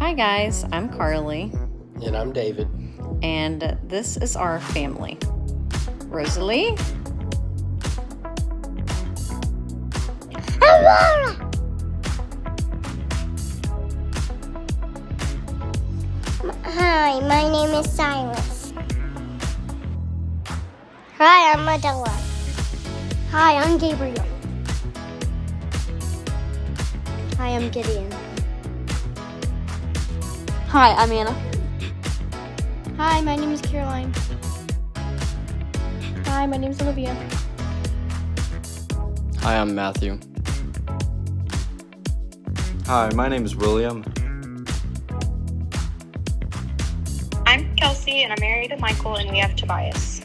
Hi guys, I'm Carly, And I'm David. and this is our family. Rosalie, Aurora! Hi, my name is Cyrus. Hi, I'm Adela. Hi, I'm Gabriel. Hi, I'm Gideon. Hi, I'm Anna. Hi, my name is Caroline. Hi, my name is Olivia. Hi, I'm Matthew. Hi, my name is William. I'm Kelsey, and I'm married to Michael, and we have Tobias.